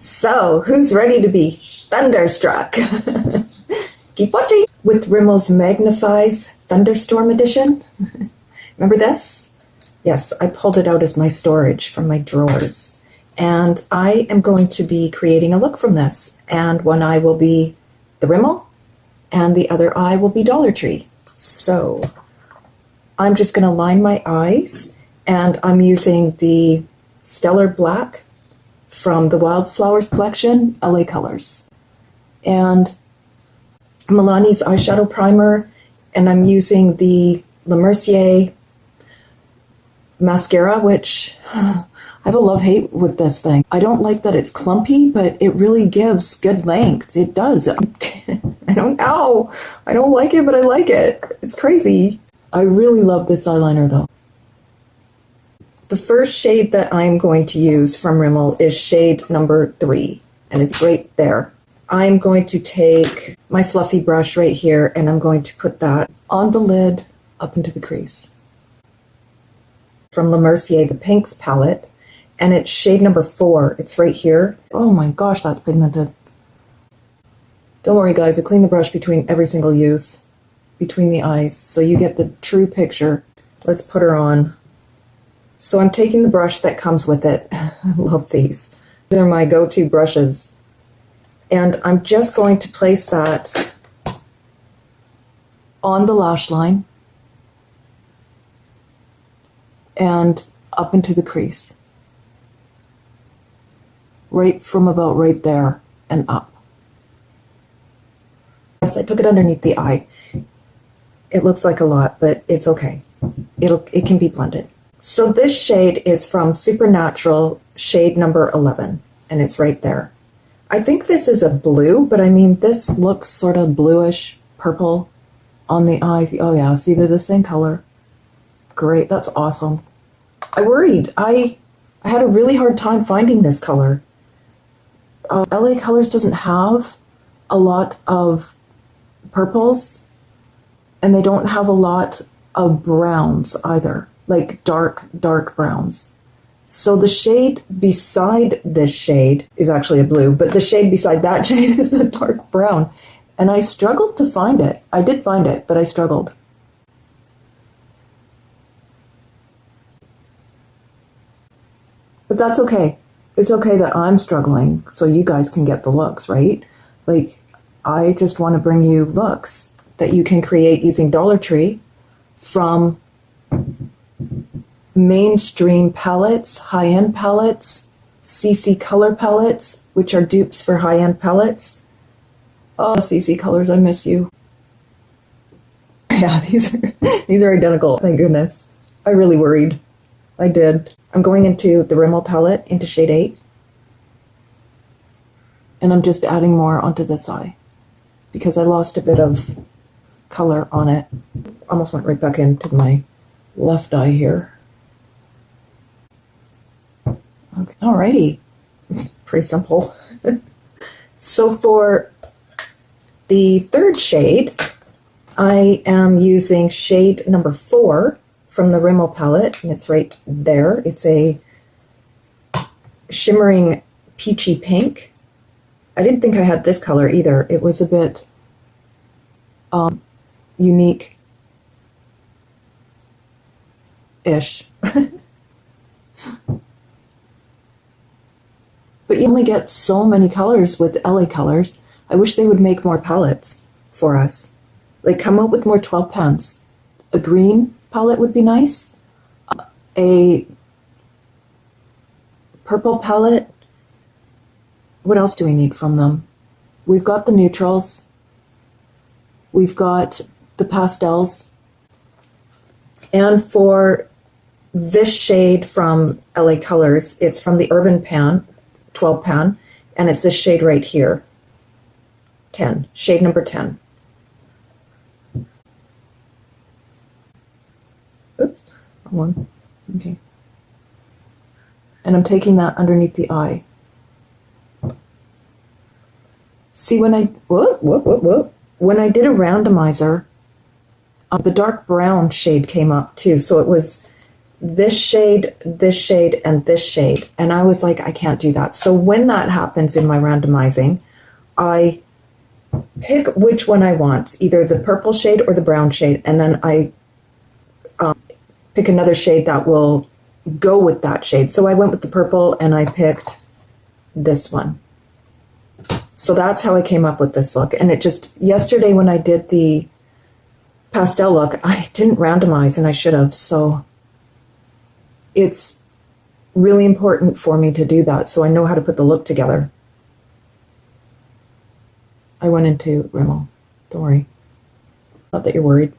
So, who's ready to be thunderstruck? Keep watching! With Rimmel's Magnifies Thunderstorm edition. Remember this? Yes, I pulled it out as my storage from my drawers. And I am going to be creating a look from this. And one eye will be the Rimmel, and the other eye will be Dollar Tree. So, I'm just going to line my eyes, and I'm using the Stellar Black from the Wildflowers collection, LA Colors. And Milani's eyeshadow primer, and I'm using the Mercier Mascara, which I have a love-hate with this thing. I don't like that it's clumpy, but it really gives good length. It does. I don't know. I don't like it, but I like it. It's crazy. I really love this eyeliner, though. The first shade that I'm going to use from Rimmel is shade number 3, and it's right there. I'm going to take my fluffy brush right here, and I'm going to put that on the lid up into the crease. From the Mercier, the Pinks palette, and it's shade number 4. It's right here. Oh my gosh, that's pigmented. Don't worry guys, I clean the brush between every single use, between the eyes, so you get the true picture. Let's put her on. So I'm taking the brush that comes with it. I love these. They're my go-to brushes. And I'm just going to place that on the lash line and up into the crease. Right from about right there and up. Yes, I took it underneath the eye. It looks like a lot, but it's okay. It can be blended. So this shade is from Supernatural, shade number 11, and it's right there. I think this is a blue, but I mean, this looks sort of bluish purple on the eye. Oh yeah, see, they're the same color. Great, that's awesome. I worried. I had a really hard time finding this color. LA Colors doesn't have a lot of purples, and they don't have a lot of browns either. Like dark browns. So the shade beside this shade is actually a blue, but the shade beside that shade is a dark brown. And I struggled to find it. I did find it, but I struggled. But that's okay. It's okay that I'm struggling so you guys can get the looks, right? Like, I just want to bring you looks that you can create using Dollar Tree from mainstream palettes, high-end palettes, CC color palettes, which are dupes for high-end palettes. Oh, CC Colors, I miss you. Yeah, these are identical, thank goodness. I really worried. I did. I'm going into the Rimmel palette, into shade 8. And I'm just adding more onto this eye, because I lost a bit of color on it. Almost went right back into my left eye here. Okay. Alrighty, pretty simple. So for the third shade, I am using shade number 4 from the Rimmel palette, and it's right there. It's a shimmering peachy pink. I didn't think I had this color either. It was a bit unique-ish. But you only get so many colors with LA Colors. I wish they would make more palettes for us. Like, come up with more 12 pans. A green palette would be nice. A purple palette. What else do we need from them? We've got the neutrals. We've got the pastels. And for this shade from LA Colors, it's from the Urban Pan, 12 pan, and it's this shade right here, 10, shade number 10. Oops, wrong one. Okay. And I'm taking that underneath the eye. See, when I when I did a randomizer, the dark brown shade came up too, so it was this shade, and this shade. And I was like, I can't do that. So when that happens in my randomizing, I pick which one I want, either the purple shade or the brown shade, and then I pick another shade that will go with that shade. So I went with the purple and I picked this one. So that's how I came up with this look. And it just, yesterday when I did the pastel look, I didn't randomize and I should have. So it's really important for me to do that so I know how to put the look together. I went into Rimmel. Don't worry. Not that you're worried.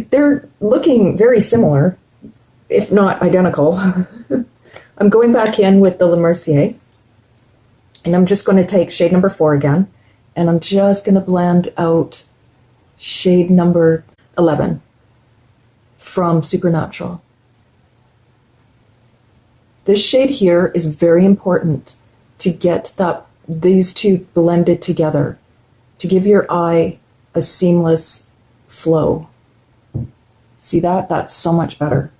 They're looking very similar, if not identical. I'm going back in with the Mercier, and I'm just going to take shade number 4 again, and I'm just going to blend out shade number 11 from Supernatural. This shade here is very important to get these two blended together, to give your eye a seamless flow. See that? That's so much better.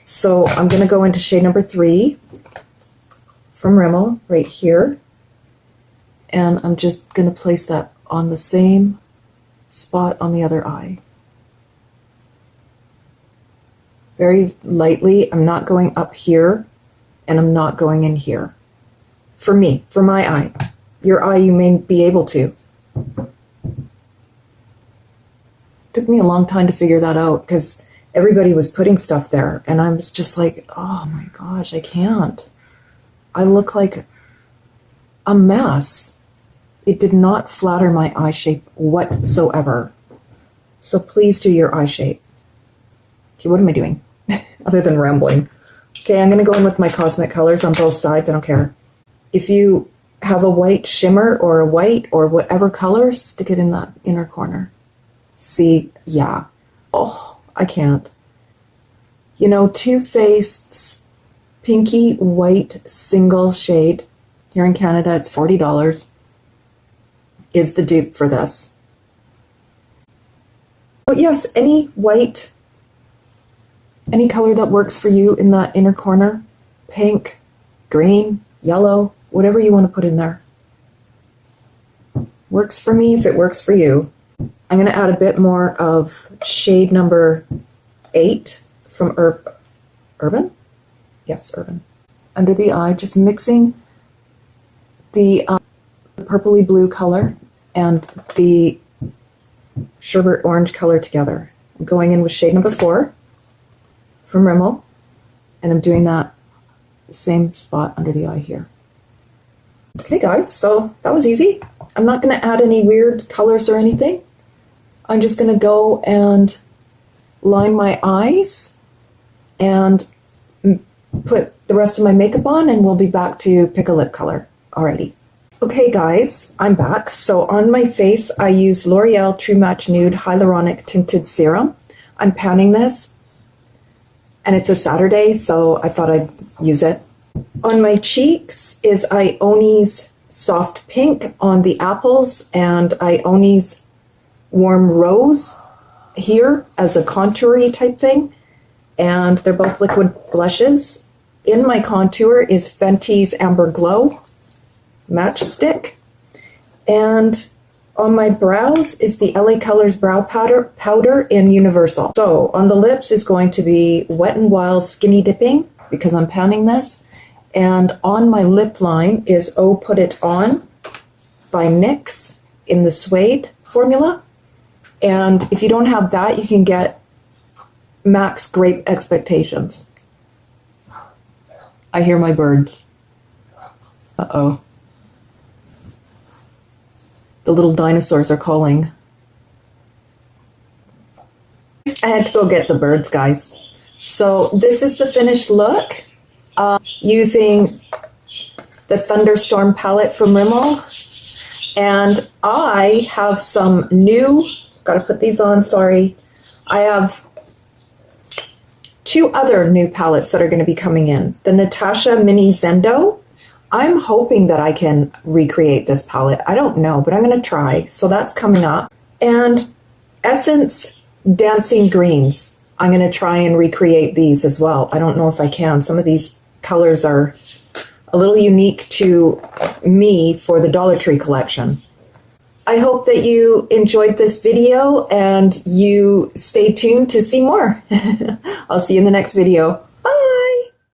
So I'm going to go into shade number 3 from Rimmel right here. And I'm just going to place that on the same spot on the other eye. Very lightly. I'm not going up here and I'm not going in here. For me, for my eye. Your eye, you may be able to. Took me a long time to figure that out because everybody was putting stuff there and I was just like, oh my gosh, I can't. I look like a mess. It did not flatter my eye shape whatsoever. So please do your eye shape. Okay, what am I doing? Other than rambling. Okay, I'm going to go in with my Cosmetic Colors on both sides. I don't care. If you have a white shimmer or a white or whatever color, stick it in that inner corner. See, yeah. Oh, I can't. You know, Too Faced's pinky white single shade, here in Canada it's $40, is the dupe for this. But yes, any white, any color that works for you in that inner corner, pink, green, yellow, whatever you want to put in there. Works for me if it works for you. I'm going to add a bit more of shade number 8 from Urban? Yes, Urban. Under the eye, just mixing the purpley blue color and the sherbet orange color together. I'm going in with shade number 4 from Rimmel, and I'm doing that same spot under the eye here. Okay guys, so that was easy. I'm not going to add any weird colors or anything. I'm just going to go and line my eyes and put the rest of my makeup on, and we'll be back to pick a lip color. Alrighty. Okay guys, I'm back. So on my face, I use L'Oreal True Match Nude Hyaluronic Tinted Serum. I'm panning this, and it's a Saturday, so I thought I'd use it. On my cheeks is Ioni's Soft Pink on the apples, and Ioni's Warm Rose here as a contour-y type thing, and they're both liquid blushes. In my contour is Fenty's Amber Glow Match Stick, and on my brows is the LA Colors Brow Powder in Universal. So on the lips is going to be Wet n Wild Skinny Dipping, because I'm panning this, and on my lip line is Oh Put It On by NYX in the Suede formula. And if you don't have that, you can get MAC's Grape Expectations. I hear my birds. Uh-oh. The little dinosaurs are calling. I had to go get the birds, guys. So this is the finished look using the Thunderstorm palette from Rimmel. And I have some new, gotta put these on, sorry. I have 2 other new palettes that are going to be coming in. The Natasha Mini Zendo. I'm hoping that I can recreate this palette. I don't know, but I'm going to try. So that's coming up. And Essence Dancing Greens. I'm going to try and recreate these as well. I don't know if I can. Some of these colors are a little unique to me for the Dollar Tree collection. I hope that you enjoyed this video and you stay tuned to see more. I'll see you in the next video.